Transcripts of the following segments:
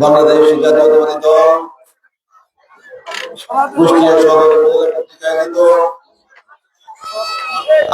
বাংলাদেশ জাতীয়তাবাদী দল কুষ্টিয়া সদর উপজেলা কর্তৃক আয়োজিত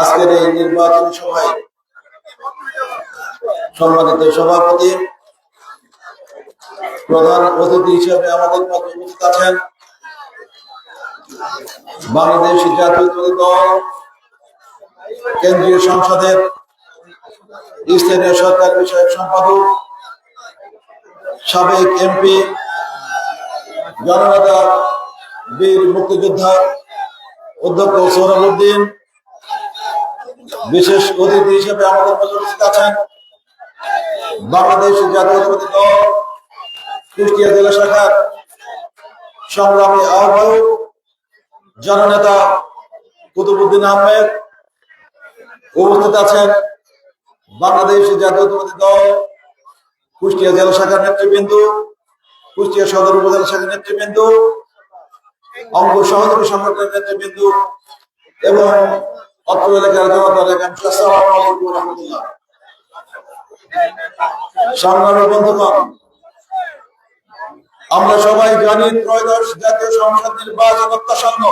আজকের এই নির্বাচনী সভায় সম্মানিত সভাপতি প্রধান অতিথি হিসেবে আমাদের মধ্যে উপস্থিত আছেন বাংলাদেশ জাতীয়তাবাদী দল কেন্দ্রীয় সংসদের স্থানীয় সরকার বিষয়ক সম্পাদক সাবেক এমপি জননেতা বীর মুক্তিযোদ্ধা অধ্যক্ষ সোহরাবউদ্দিন, বিশেষ অতিথি হিসেবে আমাদের মধ্যে উপস্থিত আছেন বাংলাদেশ জাতীয়তাবাদী দল কুষ্টিয়া জেলা শাখার সংগ্রামী আহ্বায়ক জননেতা কুতুবউদ্দিন আহমেদ। উপস্থিত আছেন বাংলাদেশ জাতীয়তাবাদী দল কুষ্টিয়া জেলা শাখার নেতৃবৃন্দ, কুষ্টিয়া সদর উপজেলা শাখার নেতৃবৃন্দ, অঙ্গ সহযোগী সংগঠনের নেতৃবৃন্দ এবং অত্র এলাকার জনতা। সংগ্রামী বন্ধুগণ, আমরা সবাই জানি ত্রয়োদশ জাতীয় সংসদ নির্বাচন অত্যাসন্ন।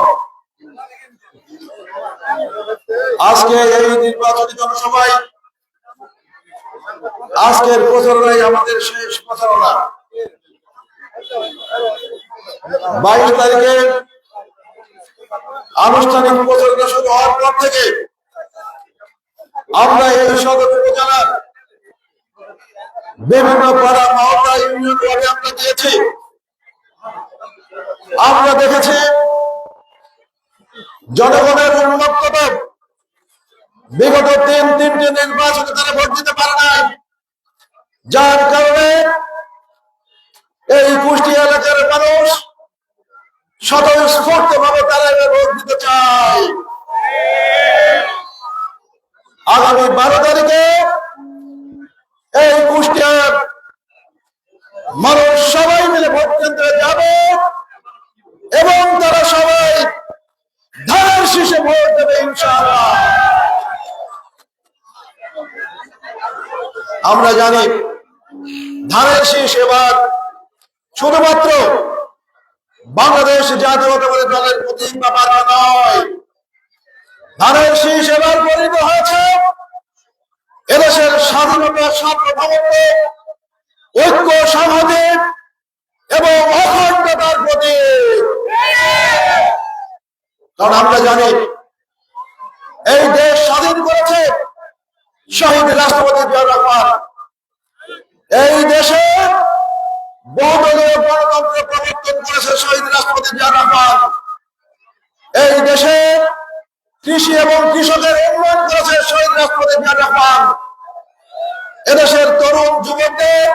আজকে এই নির্বাচনী জনসভায় আজকের প্রচারণাই আমাদের শেষ প্রচারণা। 22 তারিখে আনুষ্ঠানিক প্রচারণা শুরু হওয়ার পর থেকে আমরা এই সদর উপজেলার বিভিন্ন পাড়া মহল্লা ইউনিয়ন ওয়ার্ডে আমরা দিয়েছি। আমরা দেখেছি জনগণের উন্মুক্ততা বিগত তিনটি নির্বাচনে তারা ভোট দিতে পারে নাই, যার কারণে এই কুষ্টিয়া এলাকার মানুষ স্বতঃস্ফূর্ত ভাবে তারা এবার ভোট দিতে চায়। আগামী 12 তারিখে এই কুষ্টিয়ার মানুষ সবাই মিলে ভোট কেন্দ্রে যাবে এবং তারা সবাই ধানের শীষে ভোট দেবে ইনশাআল্লাহ। আমরা জানি ধানের শীষ এবার শুধুমাত্র বাংলাদেশ জাতীয়তাবাদী দলের প্রতীক বা মার্কা নয়, ধানের শীষ এবার পরিণত হয়েছে এদেশের স্বাধীনতা, সার্বভৌমত্ব, ঐক্য, সংহতি এবং অখণ্ডতার প্রতীক। কারণ আমরা জানি এই দেশ স্বাধীন করেছে শহীদ রাষ্ট্রপতি জিয়াউর রহমান। এই দেশে বহুদলীয় গণতন্ত্র প্রবর্তন করেছে শহীদ রাষ্ট্রপতি জিয়াউর রহমান। এই দেশে কৃষি এবং কৃষকের উন্নয়ন করেছে শহীদ রাষ্ট্রপতি জিয়াউর রহমান। এদেশের তরুণ যুবকদের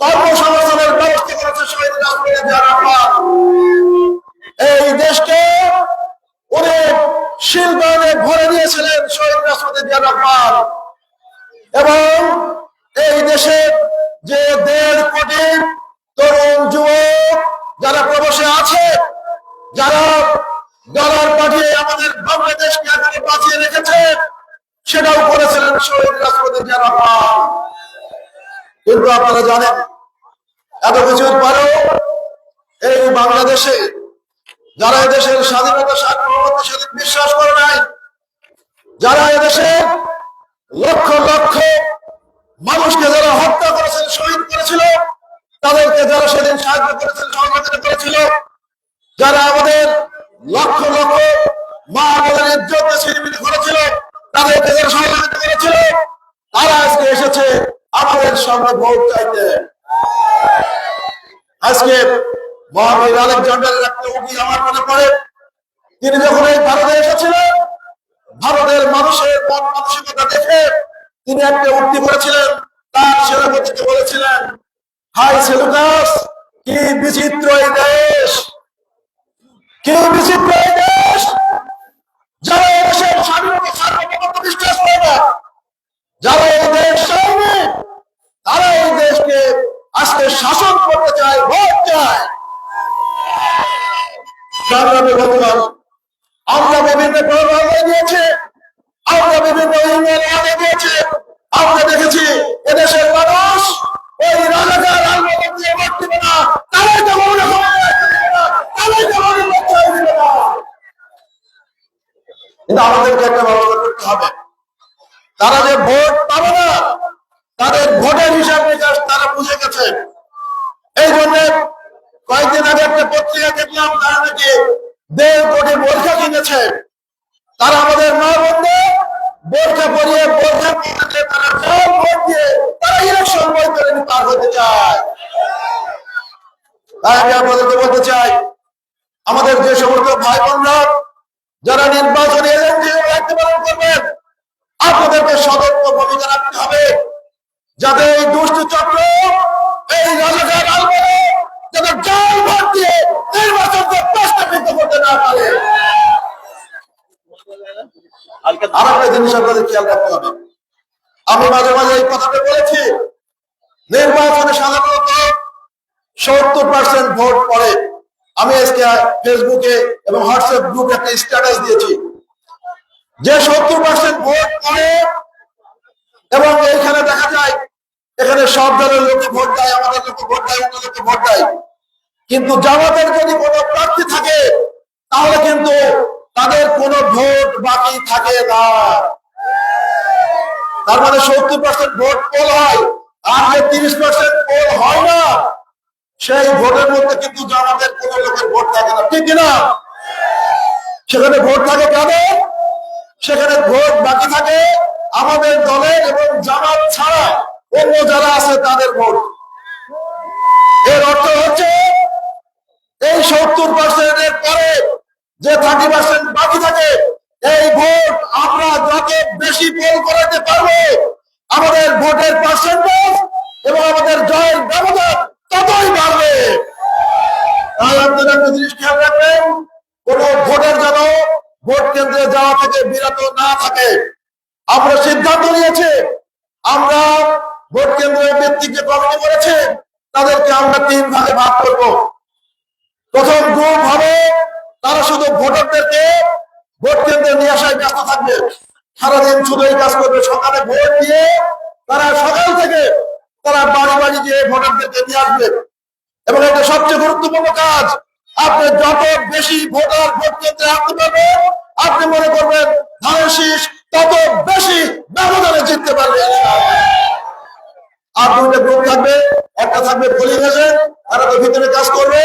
কর্মসংস্থানের ব্যবস্থা করেছে শহীদ রাষ্ট্রপতি জিয়াউর রহমান। এই দেশকে অনেক শিল্পায়নে ভরে দিয়েছিলেন শহীদ রাষ্ট্রপতি জিয়াউর রহমান। এবং এই দেশে যে 1.5 কোটি তরুণ যুবক যারা প্রবাসে আছে, যারা ডলার পাঠিয়ে আমাদের বাংলাদেশকে এখানে বাঁচিয়ে রেখেছে, সেটাও করেছিলেন শহীদ রাষ্ট্রপতি জিয়াউর রহমান। কিন্তু আপনারা জানেন এত কিছুর পরেও এই বাংলাদেশে যারা এদেশের স্বাধীনতা, সার্বভৌমত্ব সেদিন বিশ্বাস করে নাই, যারা এদেশে লক্ষ লক্ষ মানুষকে যারা হত্যা করেছিল, শহীদ করেছিল, তাদেরকে যারা সেদিন সাহায্য করেছিল, সহযোগিতা করেছিল, যারা আমাদের লক্ষ লক্ষ মা বোনের ইজ্জত ছিনিমিনি করেছিল, তাদেরকে যারা সহযোগিতা করেছিল, তারা আজকে এসেছে আমাদের সঙ্গে ভোট চাইতে। আজকে মহাবীর আলেকজান্ডারের একটা উক্তি আমার মনে পড়ে। তিনি যখন এই ভারতে এসেছিলেন, ভারতের মানুষের মন মানসিকতা দেখে তিনি একটা উক্তি করেছিলেন, তার সেনাপতিকে বলেছিলেন, হাই সেলুকাস, কি বিচিত্র এই দেশ, কি বিচিত্র এই দেশ, যারা এই দেশের স্বাধীনতা, সার্বভৌমত্ব বিশ্বাস করে না, যারা এই দেশ চায়নি, তারা এই দেশকে আজকে শাসন করতে চায়, ভোট চায়। সংগ্রামী বন্ধুগণ, আমরা বিভিন্ন প্রভাবে দিয়েছি, আমরা বিভিন্ন ইউনিয়ন আগে দিয়েছি, আমরা দেখেছি এদেশের মানুষ ওই রাজাকার আন্দোলন দিয়ে ভোট তারা যে ভোট পাবে না, তাদের ভোটের হিসাব নিকাশ তারা বুঝে গেছে। এই জন্য কয়েকদিন আগে একটা পত্রিকা দেখলাম, তারা নাকি 1.5 কোটি বোরখা কিনেছে। তারা আমাদের মা বোনদের বোরখা পরিয়ে বোরখা কিনেছে, তারা সব ভোট দিয়ে তারা ইলেকশন বই করে পার হতে চায়। তাই আমি আপনাদেরকে বলতে চাই, আমাদের যে সমস্ত ভাই বোনরা যারা নির্বাচনী এজেন্ট হিসেবে দায়িত্ব পালন করবেন, আপনাদেরকে সতর্ক ভূমিকা রাখতে হবে, যাতে এই দুষ্ট চক্র, এই রাজাকার আলবদর যাতে জাল ভোট দিয়ে নির্বাচনকে প্রশ্নবিদ্ধ করতে না পারে। আর একটা জিনিস আপনাদের খেয়াল রাখতে হবে, আমি মাঝে মাঝে এই কথাটা বলেছি, নির্বাচনে সাধারণত 70% ভোট পড়ে। আমি আজকে ফেসবুকে এবং হোয়াটসঅ্যাপ গ্রুপে একটা স্ট্যাটাস দিয়েছি যে 70% ভোট পড়ে, এবং এইখানে দেখা যায় এখানে সব দলের লোকে ভোট দেয়, আমাদের লোকে ভোট দেয়, অন্য লোকে ভোট দেয়। কিন্তু জামাতের যদি কোনো প্রার্থী থাকে তাহলে কিন্তু তাদের কোনো ভোট বাকি থাকে না। তার মানে 70% ভোট পোল হয়, আর যে 30% পোল হয় না, সেই ভোটের মধ্যে কিন্তু জামাতের কোনো লোকের ভোট থাকে না, ঠিক কিনা? সেখানে ভোট থাকে কাদের? সেখানে ভোট বাকি থাকে আমাদের দলের এবং জামাত ছাড়া অন্য যারা আছে তাদের ভোট। এর অর্থ হচ্ছে এই 70% এর পরে যে 30% বাকি থাকে, এই ভোট আমরা যত বেশি পোল করাতে পারবো, আমাদের ভোটের পার্সেন্টেজ এবং আমাদের জয়ের ব্যবধান ততই বাড়বে। তাই আপনারা একটা জিনিস খেয়াল রাখবেন, কোন ভোটের যেন ভোট কেন্দ্রে যাওয়া থেকে বিরত না থাকে। আমরা সিদ্ধান্ত নিয়েছি, আমরা ভোট কেন্দ্রের ব্যক্তিকে কমিটি করেছে, তাদেরকে আমরা 3 ভাগে ভাগ করব। প্রথম গ্রুপ হবে, তারা শুধু ভোটারদেরকে ভোট কেন্দ্রে নিয়ে আসায় ব্যস্ত থাকবে, সারাদিন শুধু এই কাজ করবে। সকালে ভোট দিয়ে তারা সকাল থেকে তারা বাড়ি বাড়ি গিয়ে ভোটারদেরকে নিয়ে আসবে, এবং এটা সবচেয়ে গুরুত্বপূর্ণ কাজ। আপনি যত বেশি ভোটার ভোট কেন্দ্রে আসতে পারবেন, আপনি মনে করবেন ধানের শীষ তত বেশি ব্যবধানে জিততে পারবেন। আর 2টা গ্রুপ থাকবে, একটা থাকবে পোলিং এজেন্ট, তারা তো ভিতরে কাজ করবে,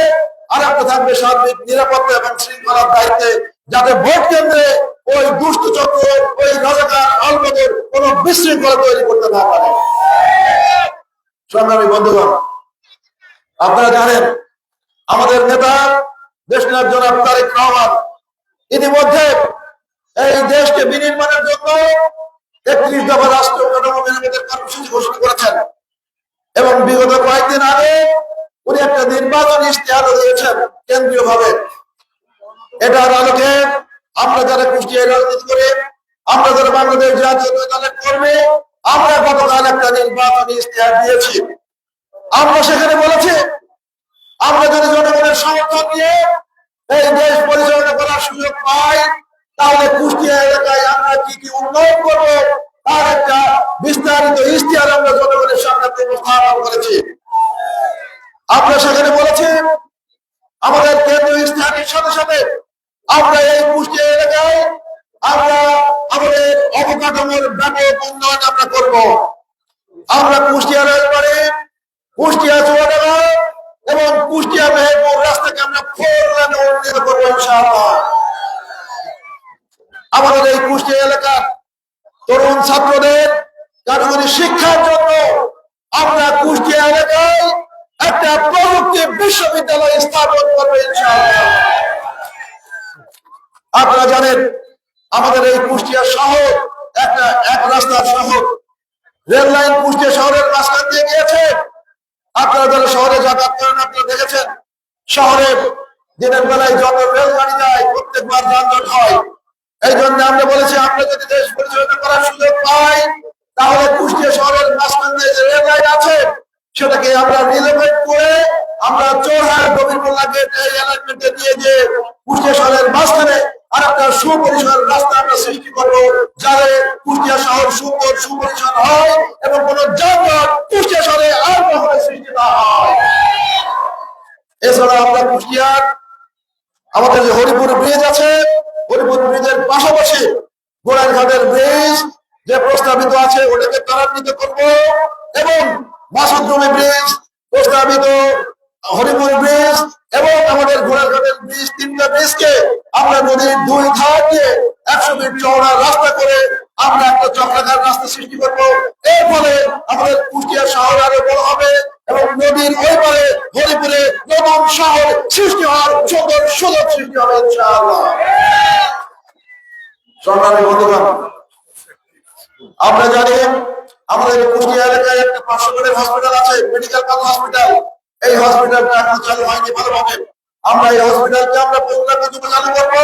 আর একটা থাকবে সার্বিক নিরাপত্তা এবং শৃঙ্খলার দায়িত্বে, যাতে ভোট কেন্দ্রে ওই দুষ্ট চক্র, ওই রাজাকার আলবদর কোন বিশৃঙ্খলা তৈরি করতে না পারে। সংগ্রামী বন্ধুগণ, আপনারা জানেন আমাদের নেতা দেশনায়ক জনাব তারেক রহমান ইতিমধ্যে এই দেশকে বিনির্মাণের জন্য 31 দফা রাষ্ট্রীয় কাঠামো মেরামতের কর্মসূচি ঘোষণা করেছেন, এবং বিগত কয়েকদিন আগে উনি একটা নির্বাচনী ইশতেহারও দিয়েছেন কেন্দ্রীয় ভাবে। এটার আলোকে আমরা যারা কুষ্টিয়ায় রাজনীতি করি, আমরা যারা বাংলাদেশ জাতীয় দলের কর্মী, আমরা গতকাল একটা নির্বাচনী ইশতেহার দিয়েছি। আমরা সেখানে বলেছি, আমরা যদি জনগণের সমর্থন নিয়ে এই দেশ পরিচালনা করার সুযোগ পাই, তাহলে কুষ্টিয়া এলাকায় আমরা কি কি উন্নয়ন করবো তার একটা বিস্তারিত ইশতেহার আমরা জনগণের সামনে উপস্থাপন করেছি। আমরা সেখানে বলেছি, আমাদের কেন্দ্রীয় ইশতেহারের সাথে সাথে আমরা এই কুষ্টিয়া এলাকায় আমরা আমাদের অবকাঠামোর ব্যাপক উন্নয়ন আমরা করব। আমরা কুষ্টিয়া রেলবাড়ি, কুষ্টিয়া চুয়াডাঙ্গা এবং কুষ্টিয়া মেহেরপুর রাস্তাকে আমরা 4 লেনে উন্নীত করবো ইনশাআল্লাহ। আমাদের এই কুষ্টিয়া এলাকার তরুণ ছাত্রদের কারিগরি শিক্ষার জন্য আমরা কুষ্টিয়া এলাকায় একটা প্রযুক্তি বিশ্ববিদ্যালয় স্থাপন করবো ইনশাআল্লাহ। আপনারা জানেন আমাদের এই কুষ্টিয়া শহর একটা এক রাস্তার শহর, রেল লাইন কুষ্টিয়া শহরের মাঝখান দিয়ে গিয়েছে। আপনারা যারা শহরে যাতায়াত করেন আপনারা দেখেছেন, শহরে দিনের বেলায় যত রেলগাড়ি যায় প্রত্যেকবার যানজট হয়। এই জন্য আমরা বলেছি, আমরা যদি দেশ পরিচালনা করার সুযোগ পাই, তাহলে কুষ্টিয়া শহরের মাঝখান দিয়ে যে রেল লাইন আছে সেটাকে আমরা রিলোকেট করে আমরা চোরহাট গোবিন্দপুর গেট এই অ্যালাইনমেন্টে নিয়ে যে কুষ্টিয়া শহরের মাঝখানে আর একটা সুপরিসর রাস্তা আমরা সৃষ্টি করবো, যাতে কুষ্টিয়া শহর সুন্দর সুপরিসর হয় এবং কোন যানজট কুষ্টিয়া শহরে আর কখনো সৃষ্টি না হয়। এছাড়া আমরা কুষ্টিয়ার আমাদের যে হরিপুর ব্রিজ আছে, হরিপুর ব্রিজের পাশাপাশি গোড়ারঘাটের ব্রিজ, যে প্রস্তাবিত আছে ওটাকে ত্বরান্বিত করব এবং মাসুদ্রুমী ব্রিজ প্রস্তাবিত, হরিপুর ব্রিজ এবং আমাদের ঘোড়াঘাটের ব্রিজ, তিনটা ব্রিজকে আমরা নদীর দুই ধার দিয়ে 100 ফিট চওড়া রাস্তা করে আমরা একটা চক্রাকার রাস্তা সৃষ্টি করবো। এর ফলে আমাদের কুষ্টিয়া শহর আরো বড় হবে এবং নদীর ওই পারে হরিপুরে নতুন শহর সৃষ্টি হওয়ার সুন্দর সুযোগ সৃষ্টি হবে ইনশাআল্লাহ। সংগ্রামী বন্ধুগণ, আমরা জানি আমাদের কুষ্টিয়া এলাকায় একটা 500 বেডের হসপিটাল আছে, মেডিকেল কলেজ হসপিটাল। এই হসপিটালটা এখন চালু হয়নি ভালোভাবে। আমরা এই হসপিটালকে আমরা পূর্ণাঙ্গ চালু করবো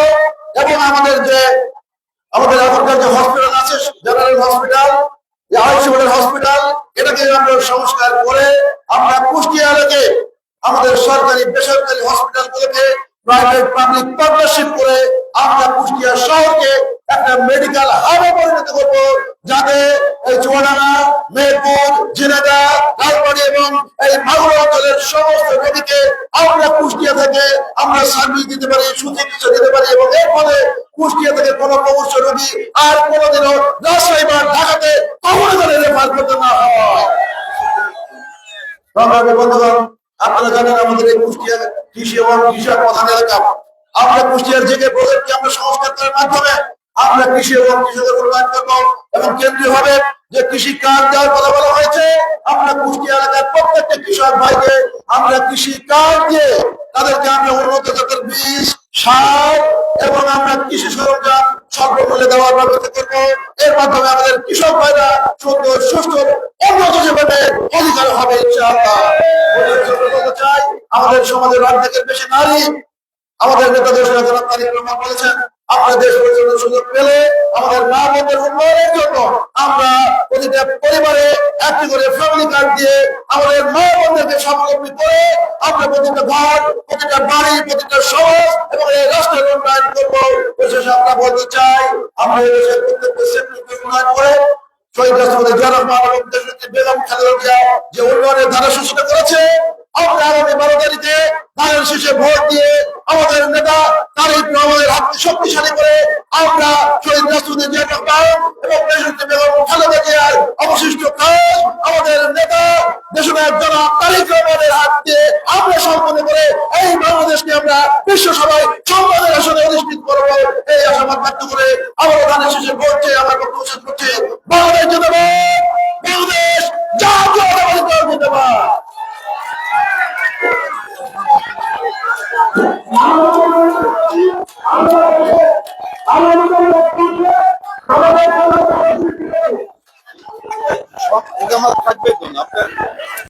এবং আমাদের এখনকার যে হসপিটাল আছে জেনারেল হসপিটাল, আইসিইউ হসপিটাল, এটাকে আমরা সংস্কার করে আমরা কুষ্টিয়া এলাকায় আমাদের সরকারি বেসরকারি হসপিটালগুলোকে প্রাইভেট পাবলিক পার্টনারশিপ করে আমরা কুষ্টিয়া শহরকে একটা মেডিকেল হাবে পরিণত করবো, যাতে এই চুয়াডাঙ্গা, মেহেরপুর, ঝিনাইদহ, রাজবাড়ী এবং এই মাগুরা অঞ্চলের সমস্ত রোগীকে আমরা কুষ্টিয়া থেকে আমরা সার্ভিস দিতে পারি, সুচিকিৎসা দিতে পারি এবং এর ফলে কুষ্টিয়া থেকে কোনো মুমূর্ষু রোগী আর কোনোদিনও রাজশাহী বা ঢাকাতে কখনো করে রেফার করতে না হয়। সংগ্রামী বন্ধুগণ, আপনারা জানেন আমাদের এই কুষ্টিয়া কৃষি এবং কৃষক প্রধান এলাকা। আমরা কুষ্টিয়ার জেগে প্রজেক্টকে আমরা সংস্কার করার মাধ্যমে আমরা কৃষি এবং কৃষকের উন্নয়ন করবো এবং কেন্দ্রীয় ভাবে যে কৃষি কার্ড দেওয়ার কথা বলা হয়েছে, আমরা কুষ্টিয়া এলাকার প্রত্যেকটা কৃষক ভাইকে আমরা কৃষি কার্ড দিয়ে তাদেরকে আমরা উন্নত জাতের বীজ, সার এবং আমরা কৃষি সরঞ্জাম স্বল্প মূল্যে দেওয়ার ব্যবস্থা করবো। এর মাধ্যমে আমাদের কৃষক ভাইরা সুন্দর সুস্থ উন্নত জীবনের অধিকার হবে ইনশাআল্লাহ। চাই আমাদের সমাজের অর্ধেকের বেশি নারী, আমাদের নেতা দেশ তারিক রহমান বলেছেন আমরা দেশ পরিচালনার সুযোগ পেলে আমাদের মা বোনদের উন্নয়নের জন্য আমরা প্রতিটা পরিবারে একটি করে ফ্যামিলি কার্ড দিয়ে আমাদের মা বোনদেরকে স্বাবলম্বী করে আমরা প্রতিটা ঘর, প্রতিটা বাড়ি, প্রতিটা সমাজ এবং এই রাষ্ট্রের উন্নয়ন করবো। বিশেষ আমরা বলতে চাই আমরা এই দেশের প্রত্যেকটা সেক্টরকে উন্নয়ন করে শহীদ রাষ্ট্রপতি জিয়া রহমান এবং দেশনেত্রী বেগম খালেদা জিয়া যে উন্নয়নের ধারা সূচনা করেছে, আমরা আগামী 12 তারিখে ধানের শীষে ভোট দিয়ে আমাদের নেতা তারেক রহমানের হাতকে শক্তিশালী করে আমরা শহীদ রাষ্ট্রপতি জিয়া রহমান এবং দেশনেত্রী বেগম খালেদা জিয়ার অবশিষ্ট কাজ আমাদের নেতা দেশনায়ক জনাব তারেক রহমানের হাত দিয়ে আমরা সম্পন্ন করে এই বাংলাদেশকে আমরা বিশ্ব সভায় সম্মানের আসনে অধিষ্ঠিত করব। এই আশাবাদ ব্যক্ত করে আমরা ধানের শীষে ভোট চেয়ে আমার বক্তব্য শেষ করছি। বাংলাদেশ জিন্দাবাদ, বাংলাদেশ জাতীয়তাবাদী দল জিন্দাবাদ। থাকবে তো আপনার